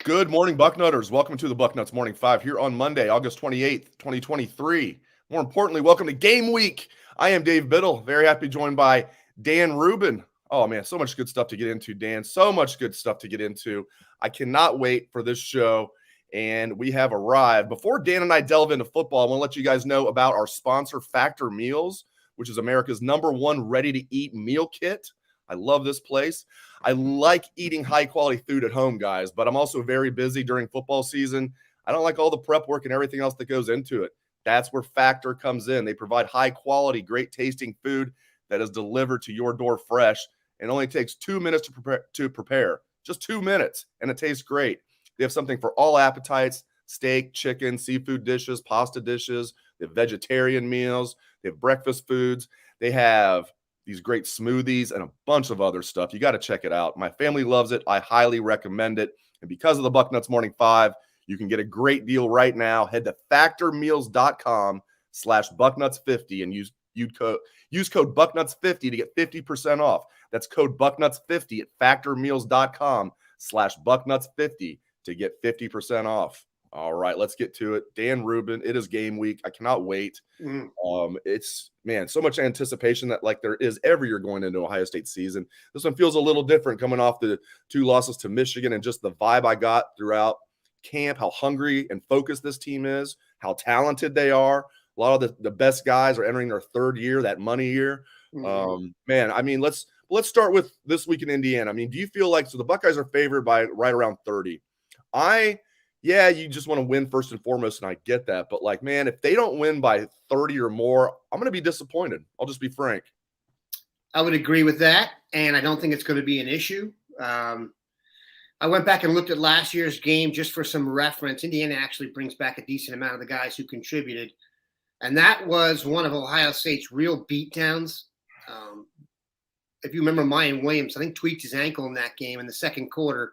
Good morning, Bucknutters. Welcome to the Bucknuts Morning 5 here on Monday, August 28th, 2023. More importantly, welcome to game week. I am Dave Biddle. Very happy joined by Dan Rubin. Oh, man, so much good stuff to get into, Dan. So much good stuff to get into. I cannot wait for this show, and we have arrived. Before Dan and I delve into football, I want to let you guys know about our sponsor, Factor Meals, which is America's #1 ready-to-eat meal kit. I love this place. I like eating high-quality food at home, guys, but I'm also very busy during football season. I don't like all the prep work and everything else that goes into it. That's where Factor comes in. They provide high-quality, great-tasting food that is delivered to your door fresh. It only takes 2 minutes to prepare. Just 2 minutes, and it tastes great. They have something for all appetites: steak, chicken, seafood dishes, pasta dishes. They have vegetarian meals. They have breakfast foods. They have these great smoothies and a bunch of other stuff. You got to check it out. My family loves it. I highly recommend it. And because of the Bucknuts Morning 5, you can get a great deal right now. Head to factormeals.com/Bucknuts50 and use code Bucknuts50 to get 50% off. That's code Bucknuts50 at factormeals.com/Bucknuts50 to get 50% off. All right, let's get to it. Dan Rubin, it is game week. I cannot wait. It's, man, so much anticipation that like there is every year going into Ohio State season. This one feels a little different coming off the 2 losses to Michigan and just the vibe I got throughout camp, how hungry and focused this team is, how talented they are. A lot of the best guys are entering their 3rd year, that money year. Man, I mean, let's start with this week in Indiana. I mean, do you feel like, so the Buckeyes are favored by right around 30? Yeah, you just want to win first and foremost, and I get that. But, like, man, if they don't win by 30 or more, I'm going to be disappointed. I'll just be frank. I would agree with that, and I don't think it's going to be an issue. I went back and looked at last year's game just for some reference. Indiana actually brings back a decent amount of the guys who contributed, and that was one of Ohio State's real beatdowns. If you remember, Mayan Williams, I think, tweaked his ankle in that game in the second quarter,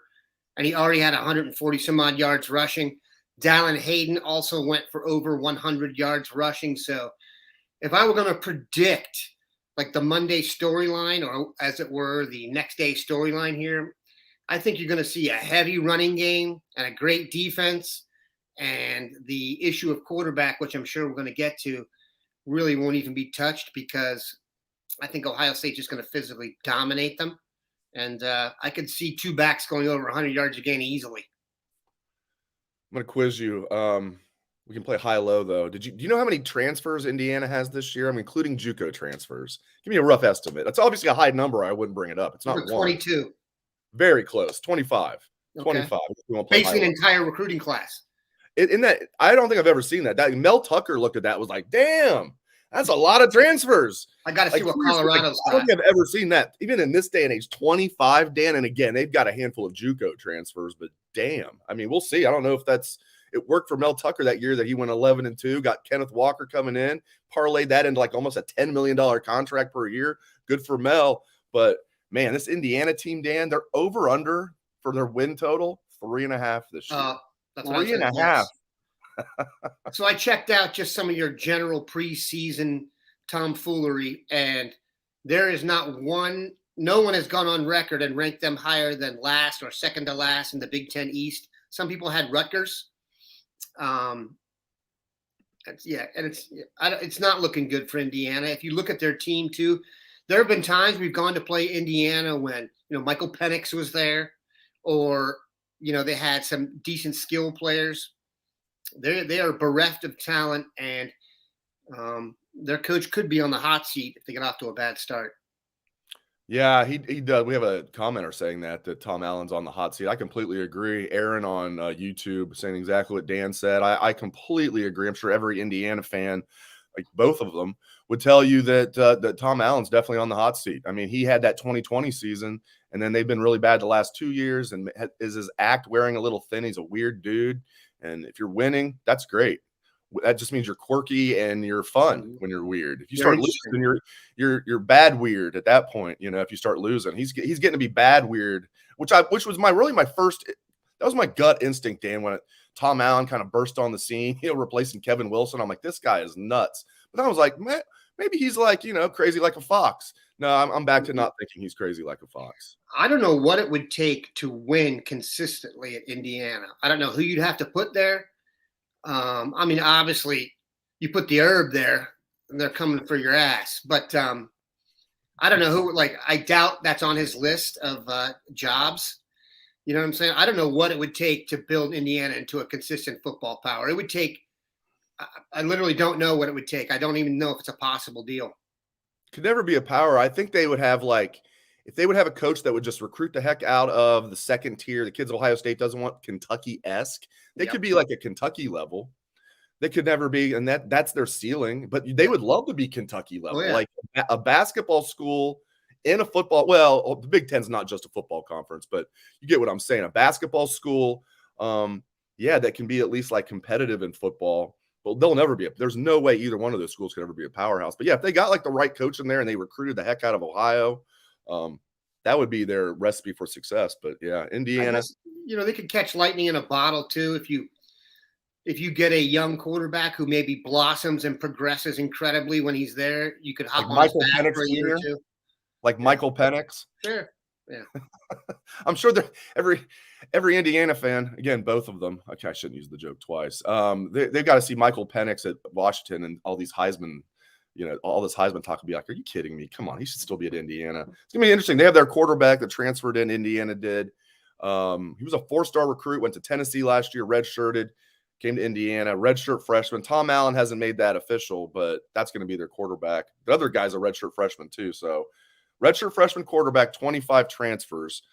and he already had 140-some-odd yards rushing. Dallin Hayden also went for over 100 yards rushing. So if I were going to predict like the Monday storyline, or as it were, the next day storyline here, I think you're going to see a heavy running game and a great defense. And the issue of quarterback, which I'm sure we're going to get to, really won't even be touched because I think Ohio State's just going to physically dominate them. And I could see 2 backs going over 100 yards a game easily. I'm going to quiz you. We can play high-low, though. Do you know how many transfers Indiana has this year? I'm including JUCO transfers. Give me a rough estimate. That's obviously a high number. I wouldn't bring it up. It's not 22. Very close. 25. Okay. 25. Basically an entire recruiting class. In that, I don't think I've ever seen that. Mel Tucker looked at that, was like, damn, that's a lot of transfers. I got to see what Colorado's got. I don't think I've ever seen that. Even in this day and age, 25, Dan, and again, they've got a handful of JUCO transfers, but damn. I mean, we'll see. I don't know if it worked for Mel Tucker that year that he went 11-2, got Kenneth Walker coming in, parlayed that into like almost a $10 million contract per year. Good for Mel. But, man, this Indiana team, Dan, they're over-under for their win total, 3.5 this year. That's 3.5. So I checked out just some of your general preseason tomfoolery, and there is no one has gone on record and ranked them higher than last or second to last in the Big Ten East. Some people had Rutgers. It's not looking good for Indiana. If you look at their team too, there have been times we've gone to play Indiana when, Michael Penix was there, or, they had some decent skill players. They are bereft of talent, and their coach could be on the hot seat if they get off to a bad start. Yeah, he does. We have a commenter saying that Tom Allen's on the hot seat. I completely agree. Aaron on YouTube saying exactly what Dan said. I completely agree. I'm sure every Indiana fan, like both of them, would tell you that Tom Allen's definitely on the hot seat. I mean, he had that 2020 season, and then they've been really bad the last 2 years, and is his act wearing a little thin? He's a weird dude. And if you're winning, that's great. That just means you're quirky and you're fun when you're weird. If you start losing, you're bad weird at that point. If you start losing, he's getting to be bad weird, which was my first. That was my gut instinct, Dan, when Tom Allen kind of burst on the scene, replacing Kevin Wilson. I'm like, this guy is nuts. But I was like, man, maybe he's like, crazy like a fox. No, I'm back to not thinking he's crazy like a fox. I don't know what it would take to win consistently at Indiana. I don't know who you'd have to put there. I mean, obviously, you put the herb there, and they're coming for your ass. But I don't know who. Like, I doubt that's on his list of jobs. You know what I'm saying? I don't know what it would take to build Indiana into a consistent football power. It would take. I literally don't know what it would take. I don't even know if it's a possible deal. Could never be a power. I think they would have if they would have a coach that would just recruit the heck out of the second tier, the kids at Ohio State doesn't want Kentucky-esque. They could be like a Kentucky level. They could never be, and that's their ceiling. But they would love to be Kentucky level, like a basketball school in a football. Well, the Big Ten's not just a football conference, but you get what I'm saying. A basketball school, that can be at least like competitive in football. Well, they'll never be. There's no way either one of those schools could ever be a powerhouse. But yeah, if they got like the right coach in there and they recruited the heck out of Ohio, that would be their recipe for success. But yeah, Indiana, guess, they could catch lightning in a bottle too if you get a young quarterback who maybe blossoms and progresses incredibly when he's there. You could hop like on his back Penix for a year or two. Like Michael Penix. Sure. Yeah. I'm sure that every Indiana fan, again, both of them. Okay, I shouldn't use the joke twice. They've got to see Michael Penix at Washington and all these Heisman, all this Heisman talk will be like, are you kidding me? Come on, he should still be at Indiana. It's gonna be interesting. They have their quarterback that transferred in. Indiana did. He was a 4-star recruit. Went to Tennessee last year, redshirted. Came to Indiana, redshirt freshman. Tom Allen hasn't made that official, but that's going to be their quarterback. The other guy's a redshirt freshman too. So redshirt freshman quarterback, 25 transfers.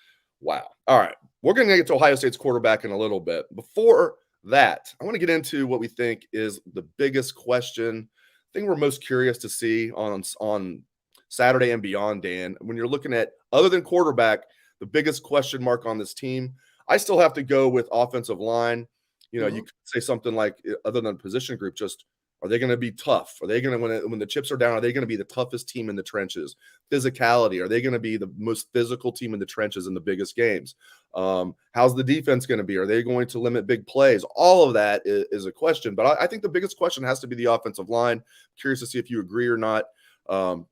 Wow. All right. We're going to get to Ohio State's quarterback in a little bit. Before that, I want to get into what we think is the biggest question, thing we're most curious to see on Saturday and beyond, Dan. When you're looking at, other than quarterback, the biggest question mark on this team, I still have to go with offensive line. You could say something like, other than position group, just, are they going to be tough? Are they going to, when the chips are down, are they going to be the toughest team in the trenches? Physicality, are they going to be the most physical team in the trenches in the biggest games? How's the defense going to be? Are they going to limit big plays? All of that is a question. But I think the biggest question has to be the offensive line. Curious to see if you agree or not.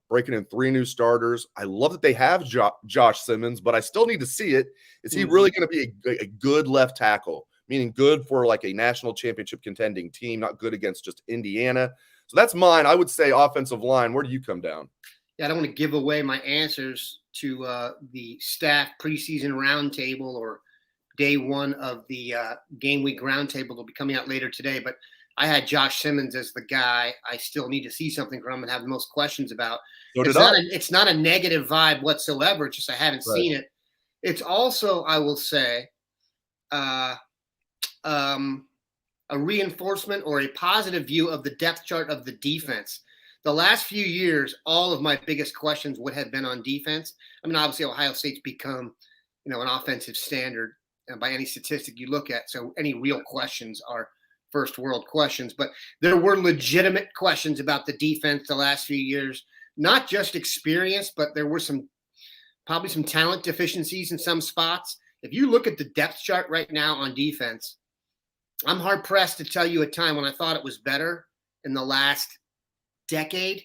Breaking in 3 new starters. I love that they have Josh Simmons, but I still need to see it. Is he really going to be a good left tackle? Meaning good for like a national championship contending team, not good against just Indiana. So that's mine. I would say offensive line. Where do you come down? Yeah, I don't want to give away my answers to the staff preseason roundtable or day one of the game week roundtable. Will be coming out later today. But I had Josh Simmons as the guy I still need to see something from and have the most questions about. It's not a negative vibe whatsoever. It's just I haven't seen it. It's also, I will say, a reinforcement or a positive view of the depth chart of the defense. The last few years, all of my biggest questions would have been on defense. I mean, obviously, Ohio State's become, an offensive standard by any statistic you look at. So any real questions are first world questions. But there were legitimate questions about the defense the last few years, not just experience, but there were probably some talent deficiencies in some spots. If you look at the depth chart right now on defense, I'm hard pressed to tell you a time when I thought it was better in the last decade.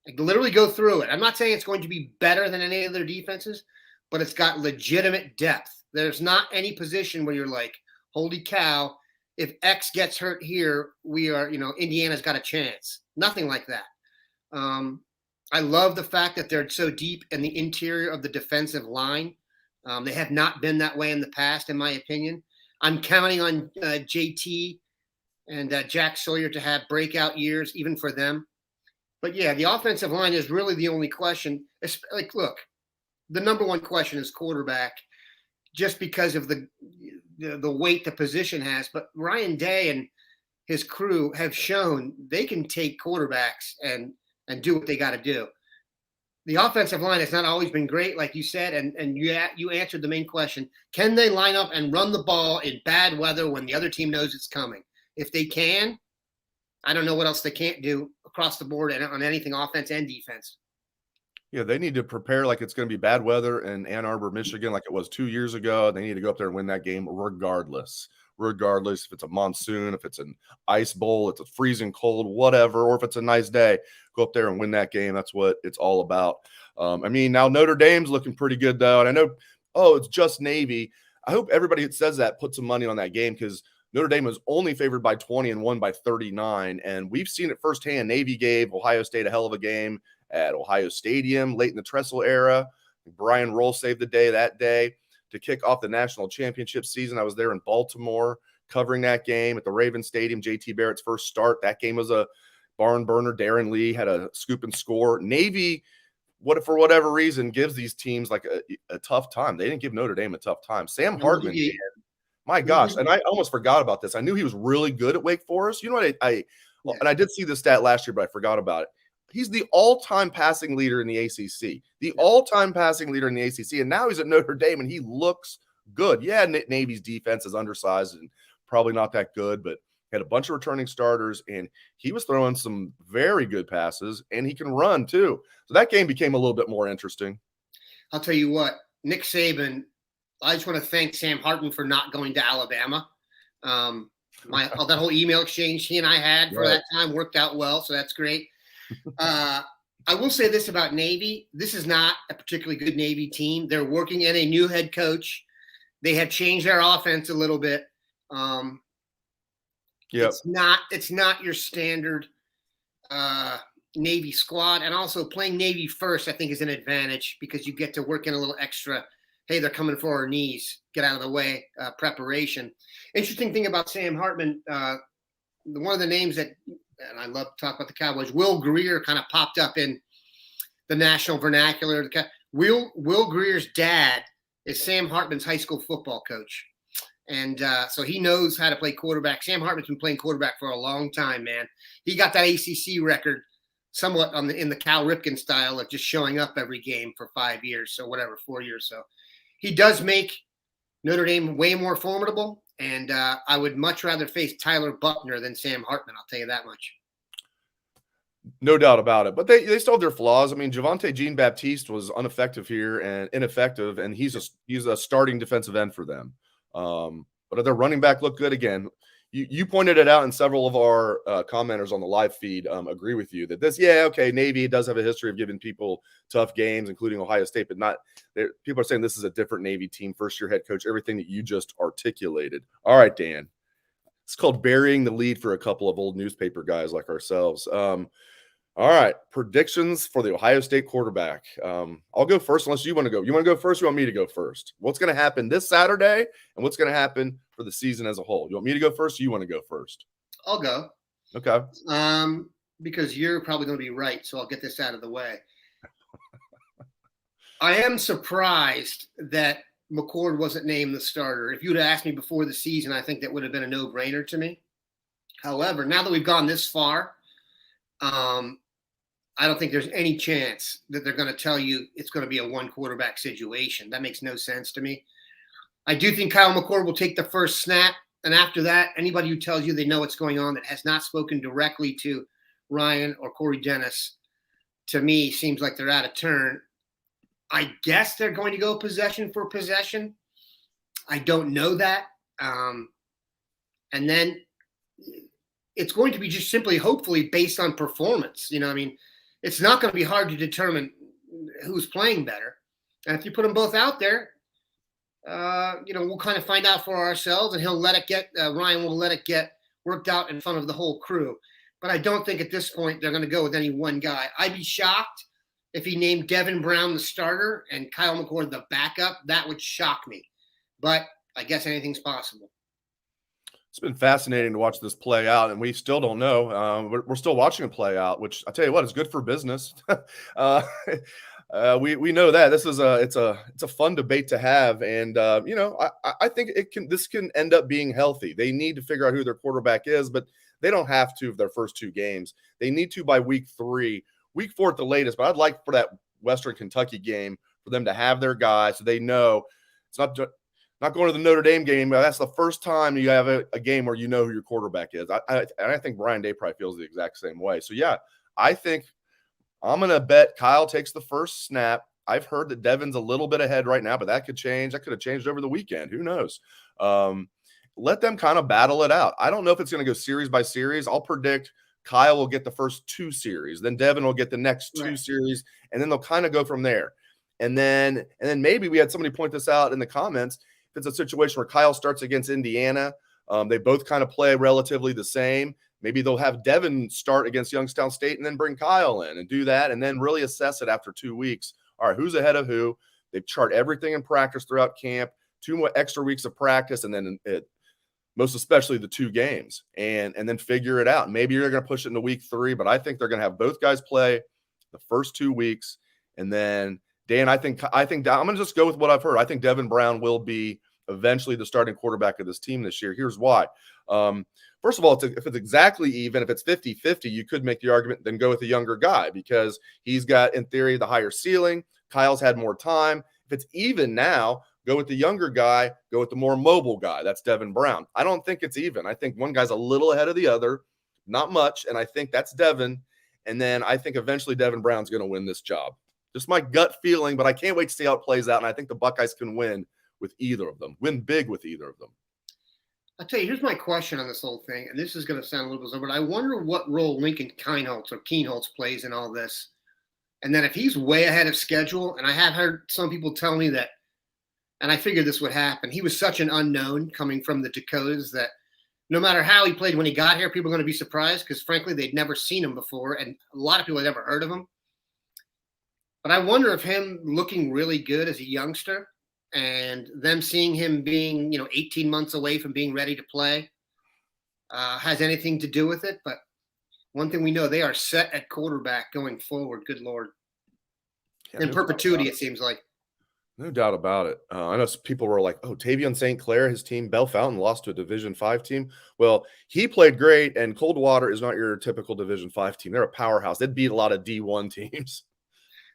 I can literally go through it. I'm not saying it's going to be better than any other defenses, but it's got legitimate depth. There's not any position where you're like, holy cow, if X gets hurt here, we are, Indiana's got a chance. Nothing like that. I love the fact that they're so deep in the interior of the defensive line. They have not been that way in the past, in my opinion. I'm counting on JT and Jack Sawyer to have breakout years, even for them. But yeah, the offensive line is really the only question. Like, look, the number one question is quarterback, just because of the weight the position has. But Ryan Day and his crew have shown they can take quarterbacks and do what they got to do. The offensive line has not always been great, like you said, and you answered the main question. Can they line up and run the ball in bad weather when the other team knows it's coming? If they can, I don't know what else they can't do across the board and on anything offense and defense. Yeah, they need to prepare like it's going to be bad weather in Ann Arbor, Michigan, like it was 2 years ago. They need to go up there and win that game regardless. regardless if it's a monsoon, if it's an ice bowl, it's a freezing cold, whatever, or if it's a nice day, go up there and win that game. That's what it's all about. I mean, now Notre Dame's looking pretty good, though. And I know, it's just Navy. I hope everybody that says that puts some money on that game, because Notre Dame was only favored by 20 and won by 39. And we've seen it firsthand. Navy gave Ohio State a hell of a game at Ohio Stadium late in the Tressel era. Brian Roll saved the day that day to kick off the national championship season. I was there in Baltimore covering that game at the Raven Stadium, JT Barrett's first start. That game was a barn burner. Darren Lee had a scoop and score. Navy, for whatever reason, gives these teams like a tough time. They didn't give Notre Dame a tough time. Sam Hartman, my gosh, and I almost forgot about this. I knew he was really good at Wake Forest. You know what? And I did see this stat last year, but I forgot about it. He's the all-time passing leader in the ACC. All-time passing leader in the ACC, and now he's at Notre Dame, and he looks good. Yeah, Navy's defense is undersized and probably not that good, but had a bunch of returning starters, and he was throwing some very good passes, and he can run too. So that game became a little bit more interesting. I'll tell you what, Nick Saban, I just want to thank Sam Hartman for not going to Alabama. That whole email exchange he and I had for that time worked out well, so that's great. I will say this about Navy. This is not a particularly good Navy team. They're working in a new head coach. They have changed their offense a little bit. It's not your standard Navy squad. And also playing Navy first, I think, is an advantage because you get to work in a little extra, hey, they're coming for our knees, get out of the way, preparation. Interesting thing about Sam Hartman, one of the names that, and I love to talk about the Cowboys, Will Greer kind of popped up in the national vernacular. Will Greer's dad is Sam Hartman's high school football coach. And so he knows how to play quarterback. Sam Hartman's been playing quarterback for a long time, man. He got that ACC record somewhat in the Cal Ripken style of just showing up every game for 5 years. So whatever, 4 years. So he does make Notre Dame way more formidable. And I would much rather face Tyler Buckner than Sam Hartman. I'll tell you that much. No doubt about it. But they still have their flaws. I mean, Javonte Jean-Baptiste was ineffective, and he's a starting defensive end for them. But their running back looked good again. You pointed it out, and several of our commenters on the live feed agree with you that Navy does have a history of giving people tough games, including Ohio State, but people are saying this is a different Navy team, first-year head coach, everything that you just articulated. All right, Dan. It's called burying the lead for a couple of old newspaper guys like ourselves. All right, predictions for the Ohio State quarterback. I'll go first unless you want to go. You want to go first or you want me to go first? What's going to happen this Saturday and what's going to happen for the season as a whole? You want me to go first or you want to go first? I'll go. Okay. Because you're probably going to be right, so I'll get this out of the way. I am surprised that McCord wasn't named the starter. If you would have asked me before the season, I think that would have been a no-brainer to me. However, now that we've gone this far, I don't think there's any chance that they're going to tell you it's going to be a one quarterback situation. That makes no sense to me. I do think Kyle McCord will take the first snap. And after that, anybody who tells you they know what's going on that has not spoken directly to Ryan or Corey Dennis, to me, seems like they're out of turn. I guess they're going to go possession for possession. I don't know that. And then it's going to be just simply, hopefully, based on performance. It's not going to be hard to determine who's playing better. And if you put them both out there, we'll kind of find out for ourselves, and Ryan will let it get worked out in front of the whole crew. But I don't think at this point they're going to go with any one guy. I'd be shocked if he named Devin Brown the starter and Kyle McCord the backup. That would shock me. But I guess anything's possible. It's been fascinating to watch this play out, and we still don't know. We're still watching it play out, which I tell you what is good for business. We know that this is it's a fun debate to have, and I think this can end up being healthy. They need to figure out who their quarterback is, but they don't have to for their first two games. They need to by week 3, week 4 at the latest. But I'd like for that Western Kentucky game for them to have their guy, so they know it's not going to the Notre Dame game. But that's the first time you have a game where you know who your quarterback is. I think Brian Day probably feels the exact same way. So yeah, I think I'm going to bet Kyle takes the first snap. I've heard that Devin's a little bit ahead right now, but that could change. That could have changed over the weekend. Who knows? let them kind of battle it out. I don't know if it's going to go series by series. I'll predict Kyle will get the first 2 series, then Devin will get the next 2 series, and then they'll kind of go from there. And then maybe we had somebody point this out in the comments. If it's a situation where Kyle starts against Indiana, they both kind of play relatively the same. Maybe they'll have Devin start against Youngstown State and then bring Kyle in and do that, and then really assess it after 2 weeks. All right, who's ahead of who? They chart everything in practice throughout camp, 2 more extra weeks of practice, and then most especially the 2 games, and then figure it out. Maybe you're going to push it into week 3, but I think they're going to have both guys play the first 2 weeks, and then Dan, I think I'm going to just go with what I've heard. I think Devin Brown will be eventually the starting quarterback of this team this year. Here's why. First of all, if it's exactly even, if it's 50-50, you could make the argument then go with a younger guy because he's got, in theory, the higher ceiling. Kyle's had more time. If it's even now, go with the younger guy, go with the more mobile guy. That's Devin Brown. I don't think it's even. I think one guy's a little ahead of the other, not much, and I think that's Devin. And then I think eventually Devin Brown's going to win this job. Just my gut feeling, but I can't wait to see how it plays out, and I think the Buckeyes can win with either of them, win big with either of them. I'll tell you, here's my question on this whole thing, and this is going to sound a little bizarre, but I wonder what role Lincoln Kienholz plays in all this. And then if he's way ahead of schedule, and I have heard some people tell me that, and I figured this would happen, he was such an unknown coming from the Dakotas that no matter how he played when he got here, people are going to be surprised because, frankly, they'd never seen him before, and a lot of people had never heard of him. But I wonder if him looking really good as a youngster and them seeing him being, 18 months away from being ready to play has anything to do with it. But one thing we know, they are set at quarterback going forward. Good Lord. In perpetuity, it seems like. No doubt about it. I know people were like, oh, Tavion St. Clair, his team, Bell Fountain lost to a Division V team. Well, he played great, and Coldwater is not your typical Division V team. They're a powerhouse. They'd beat a lot of D1 teams.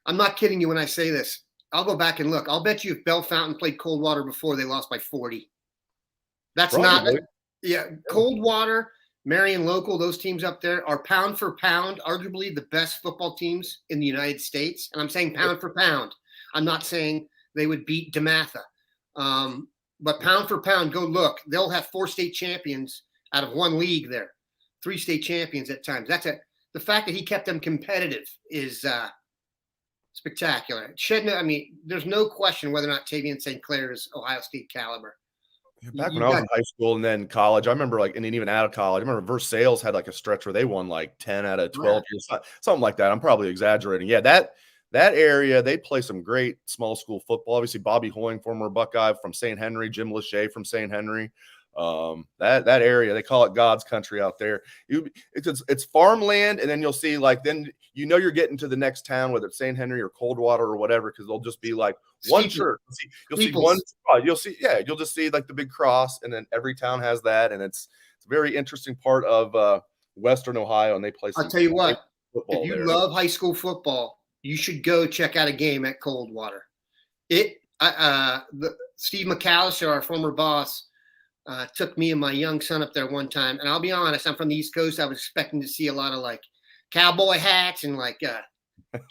I'm not kidding you when I say this. I'll go back and look. I'll bet you if Bell Fountain played Coldwater before, they lost by 40. That's probably not – yeah, Coldwater, Marion Local, those teams up there are pound for pound, arguably the best football teams in the United States. And I'm saying pound for pound. I'm not saying they would beat DeMatha. But pound for pound, go look. They'll have 4 state champions out of 1 league there, 3 state champions at times. The fact that he kept them competitive is spectacular. There's no question whether or not Tavion St. Clair is Ohio State caliber. Back when I was in high school and then college, I remember and even out of college, I remember Versailles had a stretch where they won 10 out of 12 years, something like that. I'm probably exaggerating. Yeah, that area, they play some great small school football. Obviously, Bobby Hoying, former Buckeye from St. Henry, Jim Lachey from St. Henry. That area, they call it God's country out there. It's farmland, and then you'll see then you're getting to the next town, whether it's St. Henry or Coldwater or whatever, because they'll just be one church. You'll see one. You'll just see the big cross, and then every town has that, and it's a very interesting part of Western Ohio, and they play. I'll tell you what, if you love high school football, you should go check out a game at Coldwater. Steve McAllister, our former boss, took me and my young son up there one time, and I'll be honest, I'm from the East Coast. I was expecting to see a lot of cowboy hats and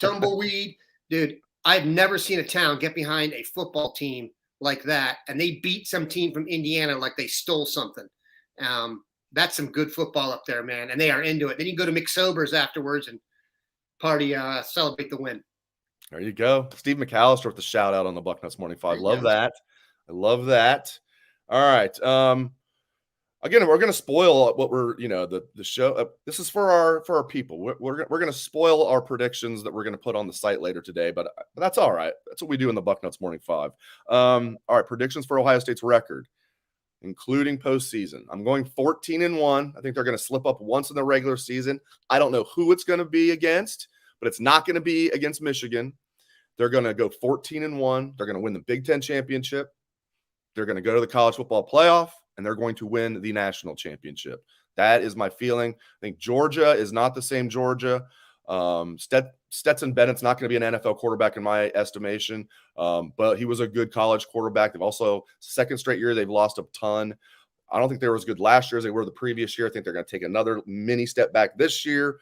tumbleweed. Dude, I've never seen a town get behind a football team like that, and they beat some team from Indiana like they stole something. That's some good football up there, man, and they are into it. Then you go to McSober's afterwards and party, celebrate the win. There you go. Steve McAllister with the shout out on the Bucknuts Morning 5. Love that. I love that. All right. Again, we're going to spoil what we're, the show. This is for our people. We're going to spoil our predictions that we're going to put on the site later today, but that's all right. That's what we do in the Bucknuts Morning 5. All right. Predictions for Ohio State's record, including postseason. I'm going 14-1. I think they're going to slip up once in the regular season. I don't know who it's going to be against, but it's not going to be against Michigan. They're going to go 14-1. They're going to win the Big Ten championship. They're going to go to the college football playoff, and they're going to win the national championship. That is my feeling. I think Georgia is not the same Georgia. Stetson Bennett's not going to be an NFL quarterback in my estimation, but he was a good college quarterback. They've also, second straight year, they've lost a ton. I don't think they were as good last year as they were the previous year. I think they're going to take another mini step back this year.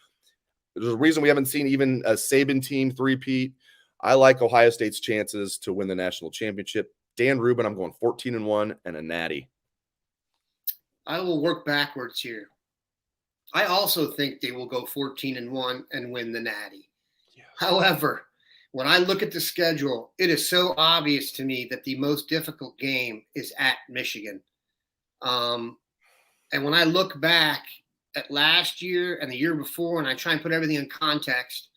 There's a reason we haven't seen even a Saban team three-peat. I like Ohio State's chances to win the national championship. Dan Rubin, I'm going 14-1 and a natty. I will work backwards here. I also think they will go 14-1 and win the Natty. Yes. However, when I look at the schedule, it is so obvious to me that the most difficult game is at Michigan. And when I look back at last year and the year before, and I try and put everything in context,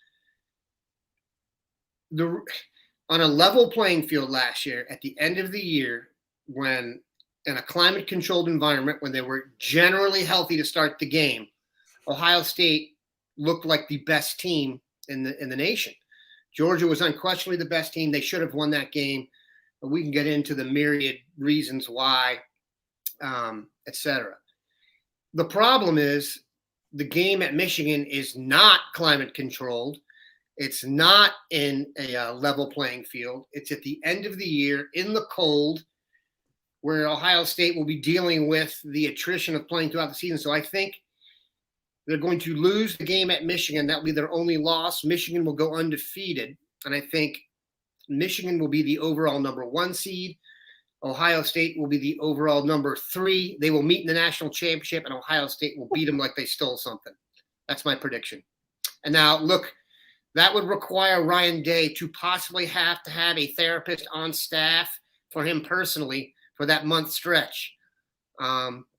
on a level playing field last year, at the end of the year, when in a climate-controlled environment, when they were generally healthy to start the game, Ohio State looked like the best team in the nation. Georgia was unquestionably the best team. They should have won that game. But we can get into the myriad reasons why, etc. The problem is the game at Michigan is not climate-controlled. It's not in a level playing field. It's at the end of the year in the cold, where Ohio State will be dealing with the attrition of playing throughout the season. So I think they're going to lose the game at Michigan. That will be their only loss. Michigan will go undefeated. And I think Michigan will be the overall number 1 seed. Ohio State will be the overall number 3. They will meet in the national championship, and Ohio State will beat them like they stole something. That's my prediction. And now, look, that would require Ryan Day to possibly have a therapist on staff for him personally for that month stretch,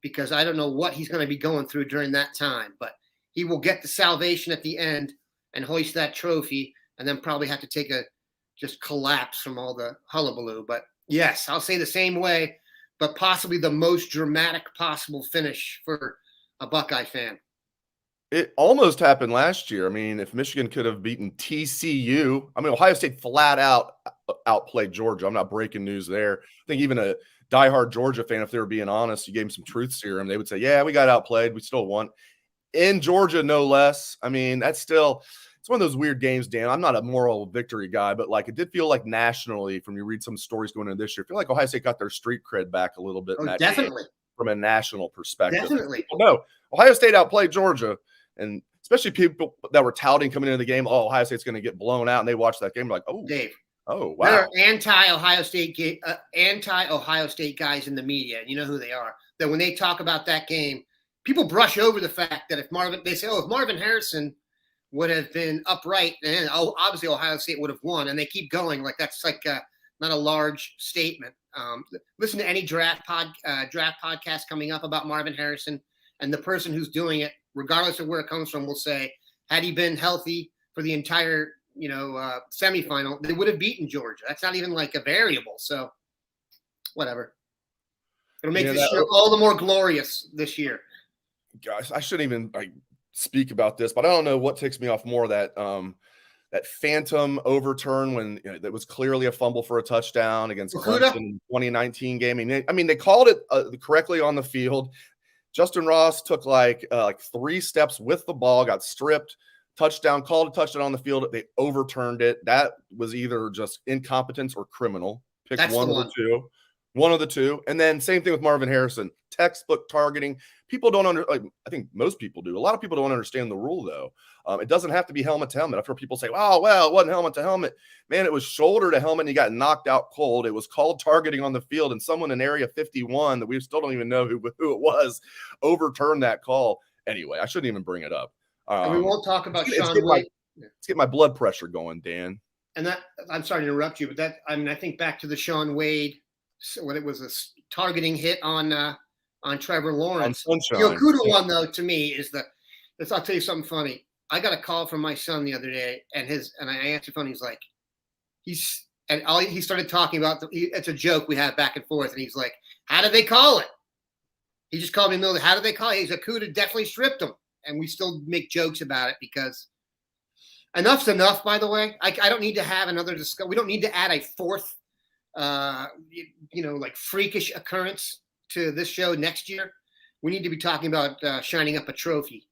because I don't know what he's going to be going through during that time. But he will get the salvation at the end and hoist that trophy, and then probably have to take a just collapse from all the hullabaloo. But yes, I'll say the same way, but possibly the most dramatic possible finish for a Buckeye fan. It almost happened last year. I mean, if Michigan could have beaten TCU, I mean, Ohio State flat out outplayed Georgia. I'm not breaking news there. I think even a diehard Georgia fan, if they were being honest, you gave them some truth serum, they would say, yeah, we got outplayed. We still won. In Georgia, no less. I mean, it's one of those weird games, Dan. I'm not a moral victory guy, but like it did feel like nationally, from you read some stories going into this year, I feel like Ohio State got their street cred back a little bit. Oh, definitely. From a national perspective. Definitely. No, Ohio State outplayed Georgia. And especially people that were touting coming into the game, oh, Ohio State's going to get blown out. And they watch that game like, oh, Dave. Oh, wow. There are anti-Ohio State guys in the media. And you know who they are. That when they talk about that game, people brush over the fact that if Marvin Harrison would have been upright, then obviously Ohio State would have won. And they keep going like that's like not a large statement. Listen to any draft podcast coming up about Marvin Harrison, and the person who's doing it, regardless of where it comes from, will say, had he been healthy for the entire, semifinal, they would have beaten Georgia. That's not even like a variable. So whatever. It'll make this show all the more glorious this year. Guys, I shouldn't even speak about this, but I don't know what ticks me off more, that phantom overturn when that was clearly a fumble for a touchdown against Clemson in the 2019 game. I mean, they called it correctly on the field. Justin Ross took like 3 steps with the ball, got stripped, touchdown, called a touchdown on the field. They overturned it. That was either just incompetence or criminal. Pick one of the two. One of the two. And then same thing with Marvin Harrison. Textbook targeting. People don't I think most people do. A lot of people don't understand the rule, though. It doesn't have to be helmet to helmet. I've heard people say, oh, well, it wasn't helmet to helmet. Man, it was shoulder to helmet and he got knocked out cold. It was called targeting on the field, and someone in Area 51 that we still don't even know who it was overturned that call. Anyway, I shouldn't even bring it up. And we won't talk about Sean Wade. Let's get my blood pressure going, Dan. And that, I'm sorry to interrupt you, but I think back to the Sean Wade, when it was a targeting hit on Trevor Lawrence. The Okuda one, though, to me is I'll tell you something funny. I got a call from my son the other day, and I answered phone. He's like, he started talking about it's a joke we have back and forth, and he's like, how did they call it? He just called me in the middle. How did they call it? He's Okuda definitely stripped him, and we still make jokes about it because enough's enough. By the way, I don't need to have another discussion. We don't need to add a fourth, freakish occurrence to this show next year. We need to be talking about shining up a trophy.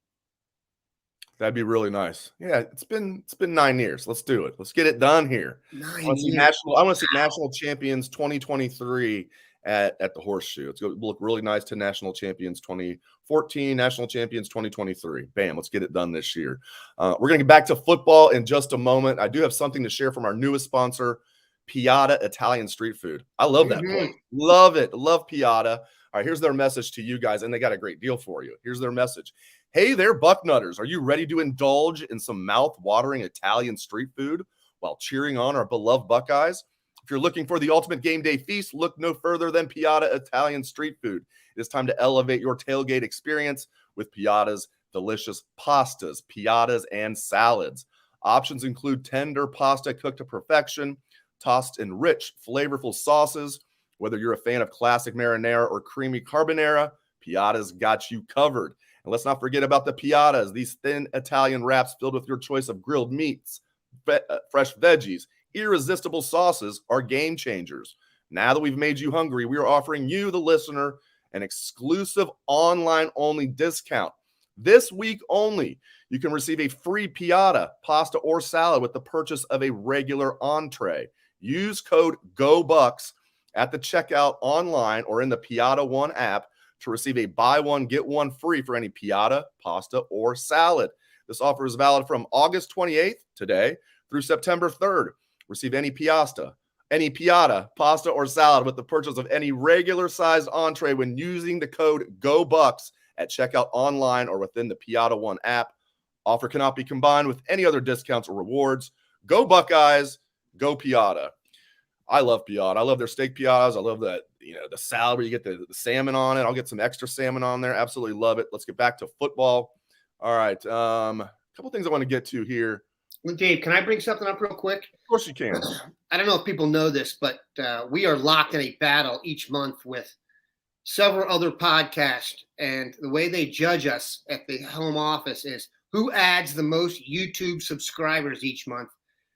That'd be really nice. Yeah, it's been 9 years. Let's do it. Let's get it done here. I want to see national champions 2023 at the Horseshoe. It's going to look really nice to national champions 2014, national champions 2023. Bam, let's get it done this year. We're going to get back to football in just a moment. I do have something to share from our newest sponsor, Piata Italian Street Food. I love that place. Love it. Love Piata. All right, here's their message to you guys, and they got a great deal for you. Here's their message. Hey there, Bucknutters. Are you ready to indulge in some mouth-watering Italian street food while cheering on our beloved Buckeyes? If you're looking for the ultimate game day feast, look no further than Piatta Italian Street Food. It is time to elevate your tailgate experience with Piatta's delicious pastas, piattas, and salads. Options include tender pasta cooked to perfection, tossed in rich, flavorful sauces. Whether you're a fan of classic marinara or creamy carbonara, Piatta's got you covered. And let's not forget about the piattas, these thin Italian wraps filled with your choice of grilled meats, fresh veggies, irresistible sauces are game changers. Now that we've made you hungry, we are offering you, the listener, an exclusive online-only discount. This week only, you can receive a free piatta, pasta, or salad with the purchase of a regular entree. Use code GOBUCKS at the checkout online or in the Piatta One app to receive a buy one, get one free for any piatta, pasta, or salad. This offer is valid from August 28th, today, through September 3rd. Receive any piatta, pasta, or salad with the purchase of any regular-sized entree when using the code GOBUCKS at checkout online or within the Piatta One app. Offer cannot be combined with any other discounts or rewards. Go Buckeyes, go Piatta. I love Piatta. I love their steak piattas. I love that, the salad where you get the salmon on it. I'll get some extra salmon on there. Absolutely love it. Let's get back to football. All right. A couple things I want to get to here. Well, Dave, can I bring something up real quick? Of course you can. I don't know if people know this, but we are locked in a battle each month with several other podcasts. And the way they judge us at the home office is who adds the most YouTube subscribers each month.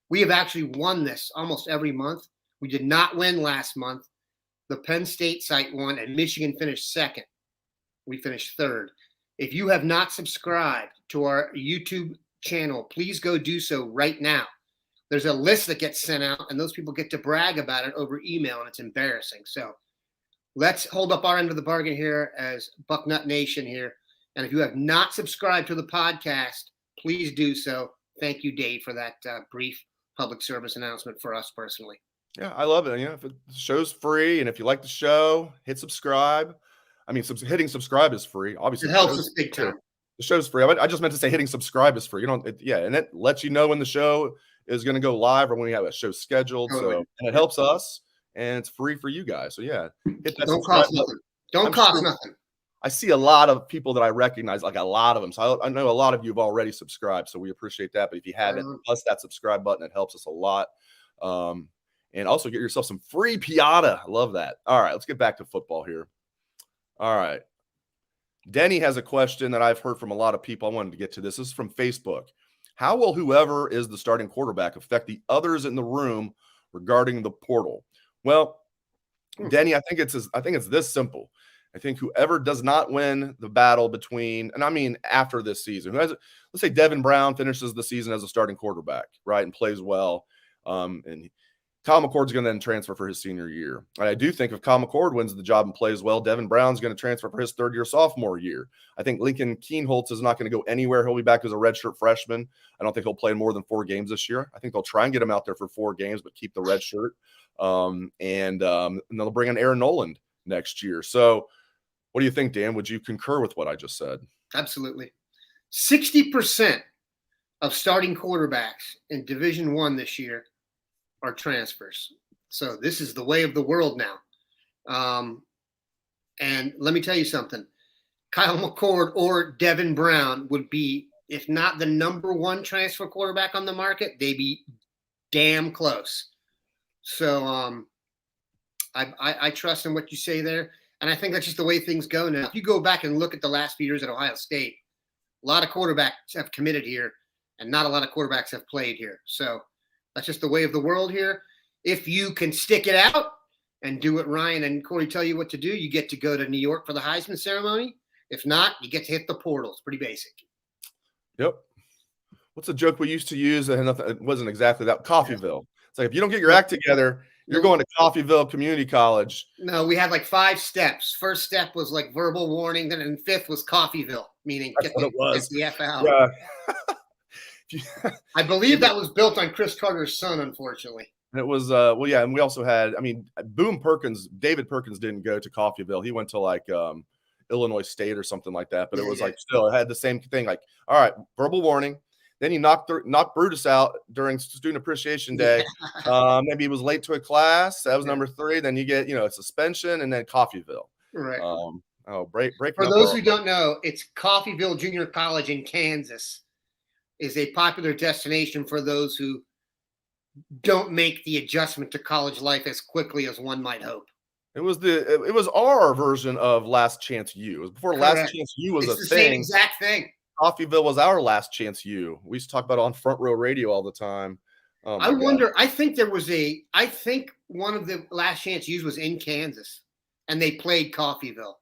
We have actually won this almost every month. We did not win last month. The Penn State site won, and Michigan finished second. We finished third. If you have not subscribed to our YouTube channel, please go do so right now. There's a list that gets sent out, and those people get to brag about it over email, and it's embarrassing. So let's hold up our end of the bargain here as Bucknut Nation here. And if you have not subscribed to the podcast, please do so. Thank you, Dave, for that brief public service announcement for us personally. Yeah, I love it. If the show's free, and if you like the show, hit subscribe. I mean, hitting subscribe is free. Obviously, it helps us big time. The show's free. I just meant to say hitting subscribe is free. And it lets you know when the show is going to go live or when we have a show scheduled. Totally. So, and it helps us, and it's free for you guys. So yeah, hit that. Don't cost nothing. Don't cost nothing. I see a lot of people that I recognize, like a lot of them. So I know a lot of you have already subscribed, so we appreciate that. But if you haven't, press that subscribe button. It helps us a lot. And also get yourself some free piatta. I love that. All right, let's get back to football here. All right. Denny has a question that I've heard from a lot of people. I wanted to get to this. This is from Facebook. How will whoever is the starting quarterback affect the others in the room regarding the portal? Well, Denny, I think it's this simple. I think whoever does not win the battle between, and I mean after this season, let's say Devin Brown finishes the season as a starting quarterback, right, and plays well, and Kyle McCord's going to then transfer for his senior year. And I do think if Kyle McCord wins the job and plays well, Devin Brown's going to transfer for his third-year sophomore year. I think Lincoln Keenholz is not going to go anywhere. He'll be back as a redshirt freshman. I don't think he'll play more than 4 games this year. I think they'll try and get him out there for 4 games, but keep the red shirt. And they'll bring in Aaron Noland next year. So what do you think, Dan? Would you concur with what I just said? Absolutely. 60% of starting quarterbacks in Division I this year are transfers. So this is the way of the world now. And let me tell you something. Kyle McCord or Devin Brown would be, if not the number 1 transfer quarterback on the market, they'd be damn close. So I trust in what you say there. And I think that's just the way things go now. If you go back and look at the last few years at Ohio State, a lot of quarterbacks have committed here and not a lot of quarterbacks have played here. So that's just the way of the world here. If you can stick it out and do what Ryan and Corey tell you what to do, you get to go to New York for the Heisman ceremony. If not, you get to hit the portal. It's pretty basic. Yep. What's a joke we used to use? It wasn't exactly that. Coffeeville. It's like if you don't get your act together, you're going to Coffeeville Community College. No, we had like 5 steps. First step was like verbal warning. Then 5th was Coffeeville, meaning get the F out. Yeah. I believe that was built on Chris Carter's son, unfortunately. And it was yeah, and we also had, I mean, David Perkins didn't go to Coffeyville. He went to like Illinois State or something like that. But it was like still, it had the same thing. Like, all right, verbal warning. Then he knocked Brutus out during Student Appreciation Day. Maybe he was late to a class. That was number 3. Then you get, a suspension, and then Coffeyville. Right. Break. For those who don't know, it's Coffeyville Junior College in Kansas is a popular destination for those who don't make the adjustment to college life as quickly as one might hope. It was our version of Last Chance U. It was before Correct. Last Chance U was it's a the thing. Same exact thing. Coffeyville was our Last Chance U. We used to talk about it on Front Row Radio all the time. I wonder. I think one of the Last Chance U's was in Kansas, and they played Coffeyville.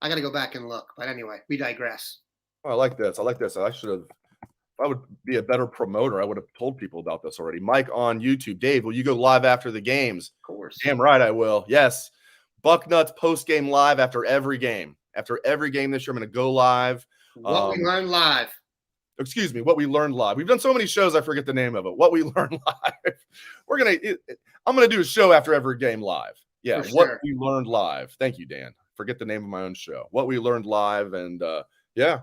I got to go back and look. But anyway, we digress. Oh, I like this. I should have. If I would be a better promoter, I would have told people about this already. Mike on YouTube. Dave, will you go live after the games? Of course. Damn right I will. Yes. Bucknuts post-game live after every game. After every game this year, I'm going to go live. What we learned live. Excuse me, what we learned live. We've done so many shows, I forget the name of it. What we learned live. I'm going to do a show after every game live. Yeah, What we learned live. Thank you, Dan. Forget the name of my own show. What we learned live, and yeah.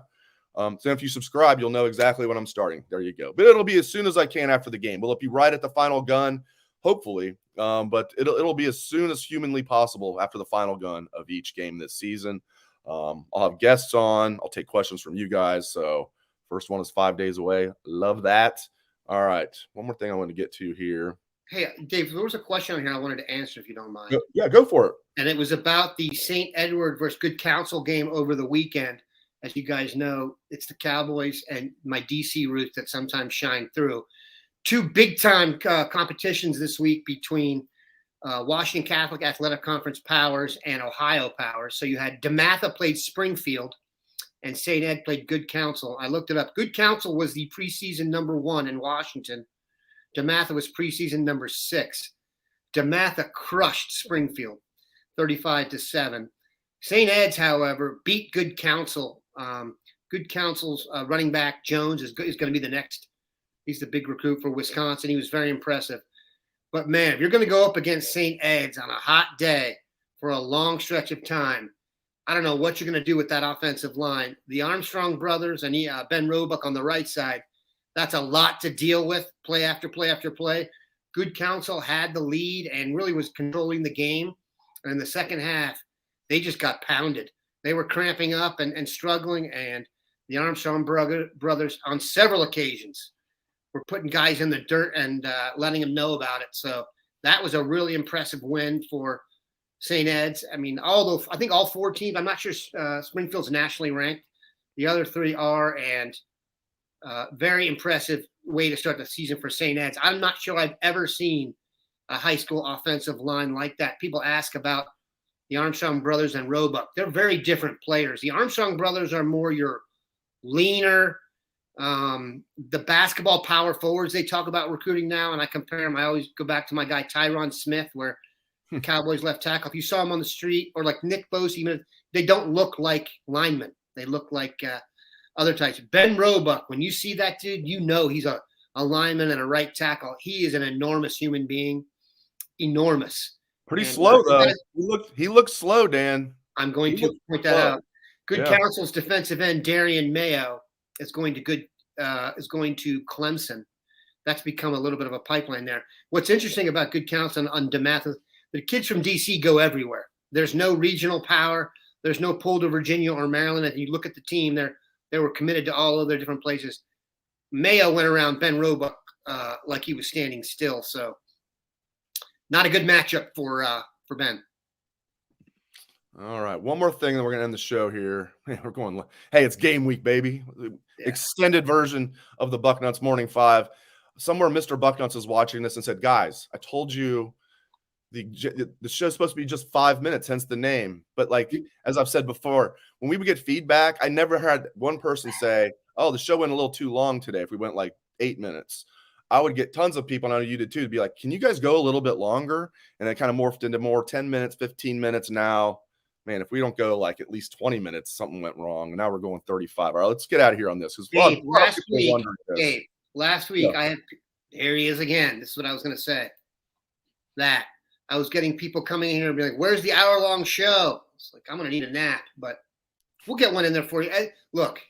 So if you subscribe, you'll know exactly when I'm starting. There you go. But it'll be as soon as I can after the game. Will it be right at the final gun? Hopefully. But it'll be as soon as humanly possible after the final gun of each game this season. I'll have guests on. I'll take questions from you guys. So first one is 5 days away. Love that. All right. One more thing I want to get to here. Hey, Dave, there was a question on here I wanted to answer if you don't mind. Go for it. And it was about the St. Edward versus Good Counsel game over the weekend. As you guys know, it's the Cowboys and my DC roots that sometimes shine through. 2 big-time competitions this week between Washington Catholic Athletic Conference Powers and Ohio Powers. So you had DeMatha played Springfield and St. Ed played Good Counsel. I looked it up. Good Counsel was the preseason number 1 in Washington. DeMatha was preseason number 6. DeMatha crushed Springfield 35-7. St. Ed's, however, beat Good Counsel. Good Counsel's running back Jones is going to be the next. He's the big recruit for Wisconsin. He was very impressive. But, man, if you're going to go up against St. Ed's on a hot day for a long stretch of time, I don't know what you're going to do with that offensive line. The Armstrong brothers and Ben Roebuck on the right side, that's a lot to deal with, play after play after play. Good Counsel had the lead and really was controlling the game. And in the second half, they just got pounded. They were cramping up and struggling, and the Armstrong brothers on several occasions were putting guys in the dirt and letting them know about it. So that was a really impressive win for St. Ed's. I mean, I think all 4 teams, I'm not sure Springfield's nationally ranked. The other 3 are, and very impressive way to start the season for St. Ed's. I'm not sure I've ever seen a high school offensive line like that. People ask about the Armstrong brothers and Roebuck. They're very different players. The Armstrong brothers are more your leaner, the basketball power forwards they talk about recruiting now, and I compare them. I always go back to my guy Tyron Smith, where the Cowboys left tackle. If you saw him on the street, or like Nick Bosa, even they don't look like linemen. They look like other types. Ben Roebuck, when you see that dude, you know he's a lineman and a right tackle. He is an enormous human being. Enormous. Pretty slow, though. He looks slow, Dan. I'm going to point that out. Good Counsel's defensive end, Darian Mayo, is going to Clemson. That's become a little bit of a pipeline there. What's interesting about Good Counsel on DeMatha, the kids from D.C. go everywhere. There's no regional power. There's no pull to Virginia or Maryland. If you look at the team, they were committed to all of their different places. Mayo went around Ben Roebuck like he was standing still. So not a good matchup for Ben. All right. One more thing, then we're going to end the show here. We're going, hey, it's game week, baby. Yeah. Extended version of the Bucknuts Morning 5. Somewhere Mr. Bucknuts is watching this and said, guys, I told you the show's supposed to be just 5 minutes, hence the name. But like, as I've said before, when we would get feedback, I never had one person say, oh, the show went a little too long today if we went like 8 minutes. I would get tons of people, and I know you did too, to be like, can you guys go a little bit longer? And it kind of morphed into more 10 minutes, 15 minutes now. Man, if we don't go like at least 20 minutes, something went wrong. And now we're going 35. All right, let's get out of here on this. Last week, I had, here he is again. This is what I was going to say. that. I was getting people coming in here and be like, "Where's the hour-long show?" It's like, I'm going to need a nap, but we'll get one in there for you. Look,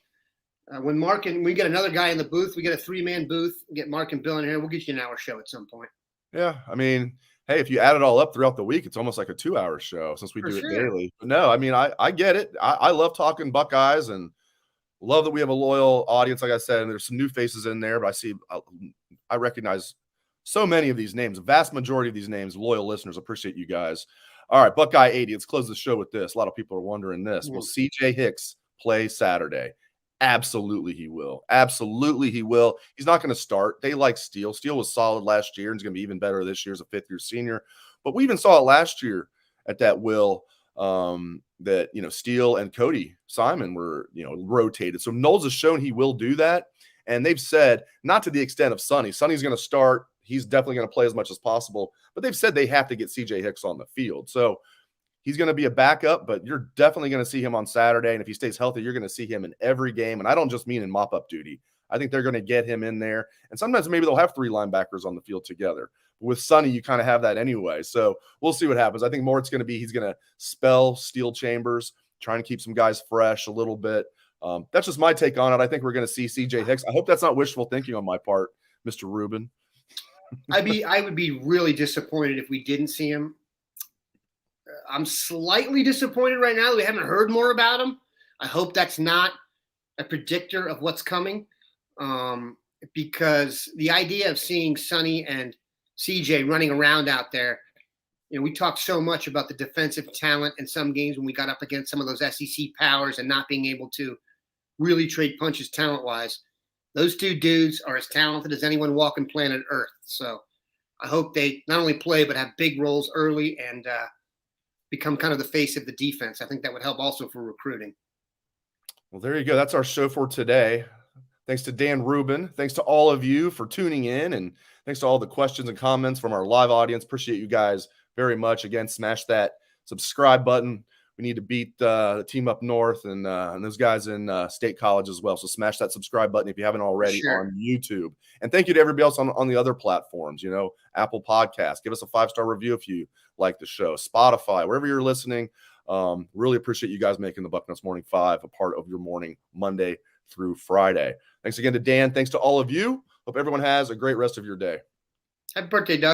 when Mark and we get another guy in the booth, we get a 3-man booth, get Mark and Bill in here, we'll get you an hour show at some point. Yeah, I mean, hey, if you add it all up throughout the week, it's almost like a 2-hour show since we do it daily. But no, I mean, I get it. I love talking Buckeyes and love that we have a loyal audience, like I said, and there's some new faces in there, but I recognize so many of these names, a vast majority of these names, loyal listeners. Appreciate you guys. All right, Buckeye 80. Let's close the show with this. A lot of people are wondering this. Will CJ Hicks play Saturday? Absolutely he will. Absolutely he will. He's not going to start. They like Steele. Steele was solid last year and is going to be even better this year as a fifth-year senior. But we even saw it last year at that will that, Steele and Cody Simon were, rotated. So Knowles has shown he will do that. And they've said, not to the extent of Sonny. Sonny's going to start. He's definitely going to play as much as possible. But they've said they have to get CJ Hicks on the field. So he's going to be a backup, but you're definitely going to see him on Saturday. And if he stays healthy, you're going to see him in every game. And I don't just mean in mop-up duty. I think they're going to get him in there. And sometimes maybe they'll have 3 linebackers on the field together. With Sonny, you kind of have that anyway. So we'll see what happens. I think more it's going to be he's going to spell Steel Chambers, trying to keep some guys fresh a little bit. That's just my take on it. I think we're going to see CJ Hicks. I hope that's not wishful thinking on my part, Mr. Rubin. I would be really disappointed if we didn't see him. I'm slightly disappointed right now that we haven't heard more about him. I hope that's not a predictor of what's coming, because the idea of seeing Sonny and CJ running around out there, we talked so much about the defensive talent in some games when we got up against some of those SEC powers and not being able to really trade punches talent-wise. Those 2 dudes are as talented as anyone walking planet Earth. So I hope they not only play but have big roles early and become kind of the face of the defense. I think that would help also for recruiting. Well, there you go. That's our show for today. Thanks to Dan Rubin. Thanks to all of you for tuning in, and thanks to all the questions and comments from our live audience. Appreciate you guys very much. Again, smash that subscribe button. We need to beat the team up north and those guys in State College as well. So smash that subscribe button if you haven't already on YouTube. And thank you to everybody else on the other platforms, Apple Podcasts. Give us a 5-star review if you like the show. Spotify, wherever you're listening. Really appreciate you guys making the Bucknuts Morning 5 a part of your morning Monday through Friday. Thanks again to Dan. Thanks to all of you. Hope everyone has a great rest of your day. Happy birthday, Doug.